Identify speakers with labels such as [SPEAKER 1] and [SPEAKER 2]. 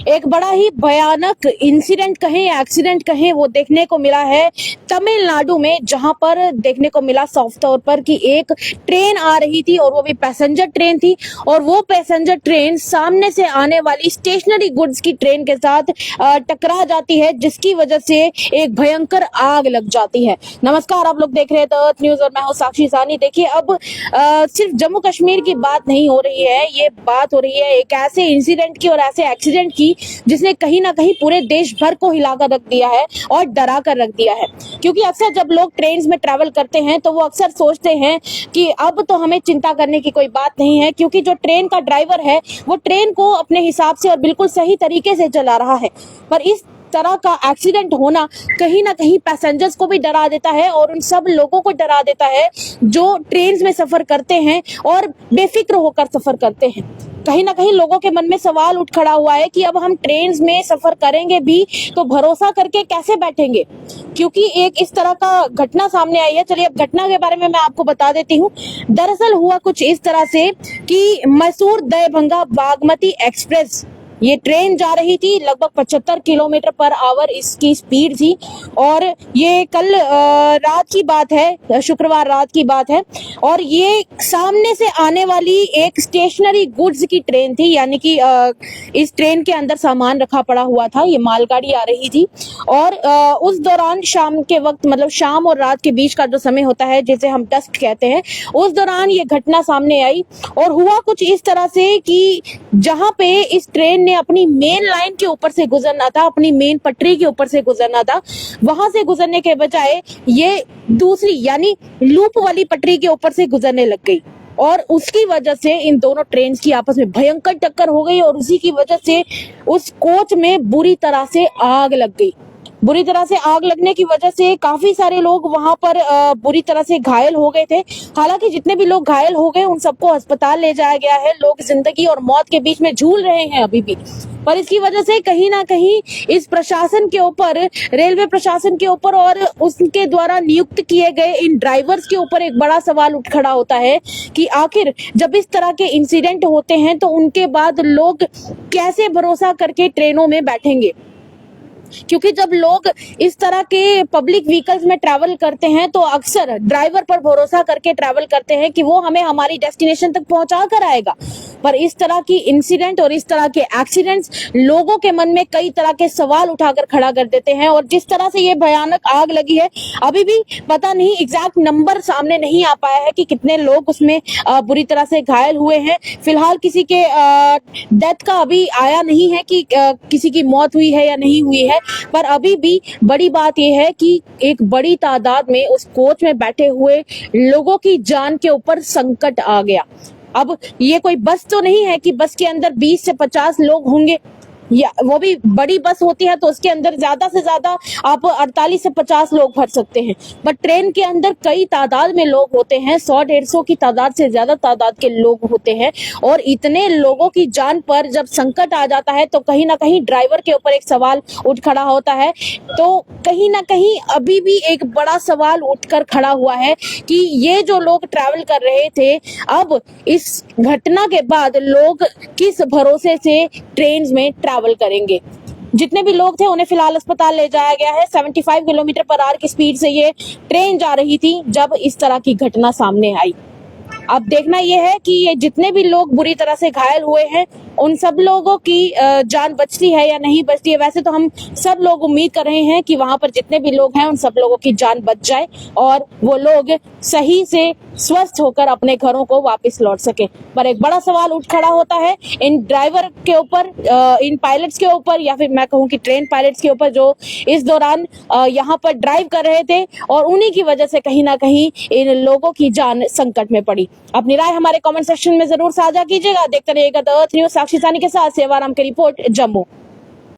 [SPEAKER 1] एक बड़ा ही भयानक इंसिडेंट कहें या एक्सीडेंट कहें वो देखने को मिला है तमिलनाडु में, जहां पर देखने को मिला साफ तौर पर कि एक ट्रेन आ रही थी और वो भी पैसेंजर ट्रेन थी, और वो पैसेंजर ट्रेन सामने से आने वाली स्टेशनरी गुड्स की ट्रेन के साथ टकरा जाती है, जिसकी वजह से एक भयंकर आग लग जाती है। नमस्कार, आप लोग देख रहे हैं द अर्थ न्यूज और मैं हूं साक्षी सानी। देखिए, अब सिर्फ जम्मू कश्मीर की बात नहीं हो रही है, ये बात हो रही है एक ऐसे इंसिडेंट की और ऐसे एक्सीडेंट की जिसने कहीं ना कहीं पूरे देश भर को हिलाकर रख दिया है और डरा कर रख दिया है। क्योंकि अक्सर जब लोग ट्रेन में ट्रैवल करते हैं तो वो अक्सर सोचते हैं कि अब तो हमें चिंता करने की कोई बात नहीं है, क्योंकि जो ट्रेन का ड्राइवर है वो ट्रेन को अपने हिसाब से और बिल्कुल सही तरीके से चला रहा है। पर इस तरह का एक्सीडेंट होना कहीं ना कहीं पैसेंजर्स को भी डरा देता है और उन सब लोगों को डरा देता है जो ट्रेन में सफर करते हैं और बेफिक्र होकर सफर करते हैं। कहीं ना कहीं लोगों के मन में सवाल उठ खड़ा हुआ है कि अब हम ट्रेन में सफर करेंगे भी तो भरोसा करके कैसे बैठेंगे, क्योंकि एक इस तरह का घटना सामने आई है। चलिए, अब घटना के बारे में मैं आपको बता देती हूँ। दरअसल हुआ कुछ इस तरह से कि मैसूर दरभंगा बागमती एक्सप्रेस, ये ट्रेन जा रही थी, लगभग 75 किलोमीटर पर आवर इसकी स्पीड थी, और ये कल रात की बात है, शुक्रवार रात की बात है। और ये सामने से आने वाली एक स्टेशनरी गुड्स की ट्रेन थी, यानी कि इस ट्रेन के अंदर सामान रखा पड़ा हुआ था, ये मालगाड़ी आ रही थी। और उस दौरान शाम के वक्त, मतलब शाम और रात के बीच का जो समय होता है जिसे हम डस्क कहते हैं, उस दौरान ये घटना सामने आई। और हुआ कुछ इस तरह से कि जहां पे इस ट्रेन अपनी मेन लाइन के ऊपर से गुजरना था, अपनी मेन पटरी के ऊपर से गुजरना था, वहां से गुजरने के बजाय ये दूसरी यानी लूप वाली पटरी के ऊपर से गुजरने लग गई, और उसकी वजह से इन दोनों ट्रेन की आपस में भयंकर टक्कर हो गई और उसी की वजह से उस कोच में बुरी तरह से आग लग गई। बुरी तरह से आग लगने की वजह से काफी सारे लोग वहां पर बुरी तरह से घायल हो गए थे। हालांकि जितने भी लोग घायल हो गए उन सबको अस्पताल ले जाया गया है। लोग जिंदगी और मौत के बीच में झूल रहे हैं अभी भी, पर इसकी वजह से कहीं ना कहीं इस प्रशासन के ऊपर, रेलवे प्रशासन के ऊपर और उसके द्वारा नियुक्त किए गए इन ड्राइवर्स के ऊपर एक बड़ा सवाल उठ खड़ा होता है कि आखिर जब इस तरह के इंसिडेंट होते हैं तो उनके बाद लोग कैसे भरोसा करके ट्रेनों में बैठेंगे। क्योंकि जब लोग इस तरह के पब्लिक व्हीकल्स में ट्रैवल करते हैं तो अक्सर ड्राइवर पर भरोसा करके ट्रैवल करते हैं कि वो हमें हमारी डेस्टिनेशन तक पहुंचा कर आएगा। पर इस तरह की इंसिडेंट और इस तरह के एक्सीडेंट्स लोगों के मन में कई तरह के सवाल उठाकर खड़ा कर देते हैं। और जिस तरह से ये भयानक आग लगी है, अभी भी पता नहीं, एग्जैक्ट नंबर सामने नहीं आ पाया है कि कितने लोग उसमें बुरी तरह से घायल हुए हैं। फिलहाल किसी के डेथ का अभी आया नहीं है कि किसी की मौत हुई है या नहीं हुई है, पर अभी भी बड़ी बात यह है कि एक बड़ी तादाद में उस कोच में बैठे हुए लोगों की जान के ऊपर संकट आ गया। अब ये कोई बस तो नहीं है कि बस के अंदर 20 से 50 लोग होंगे, या वो भी बड़ी बस होती है तो उसके अंदर ज्यादा से ज्यादा आप 48 से 50 लोग भर सकते हैं। बट ट्रेन के अंदर कई तादाद में लोग होते हैं, 100-150 की तादाद से ज्यादा तादाद के लोग होते हैं। और इतने लोगों की जान पर जब संकट आ जाता है तो कहीं ना कहीं ड्राइवर के ऊपर एक सवाल उठ खड़ा होता है। तो कहीं ना कहीं अभी भी एक बड़ा सवाल उठकर खड़ा हुआ है कि ये जो लोग ट्रैवल कर रहे थे, अब इस घटना के बाद लोग किस भरोसे से ट्रेन में ट्रैवल करेंगे। जितने भी लोग थे उन्हें फिलहाल अस्पताल ले जाया गया है। 75 किलोमीटर पर आवर की स्पीड से ये ट्रेन जा रही थी जब इस तरह की घटना सामने आई। अब देखना यह है कि ये जितने भी लोग बुरी तरह से घायल हुए हैं उन सब लोगों की जान बचती है या नहीं बचती है। वैसे तो हम सब लोग उम्मीद कर रहे हैं कि वहां पर जितने भी लोग हैं उन सब लोगों की जान बच जाए और वो लोग सही से स्वस्थ होकर अपने घरों को वापस लौट सके। पर एक बड़ा सवाल उठ खड़ा होता है इन ड्राइवर के ऊपर, इन पायलट्स के ऊपर, या फिर मैं कहूँ कि ट्रेन पायलट्स के ऊपर, जो इस दौरान यहाँ पर ड्राइव कर रहे थे और उन्हीं की वजह से कहीं ना कहीं इन लोगों की जान संकट में पड़ी। अपनी राय हमारे कमेंट सेक्शन में जरूर साझा कीजिएगा। देखते रहिएगा द अर्थ न्यूज, साक्षी सानी के साथ सेवाराम की रिपोर्ट, जम्मू।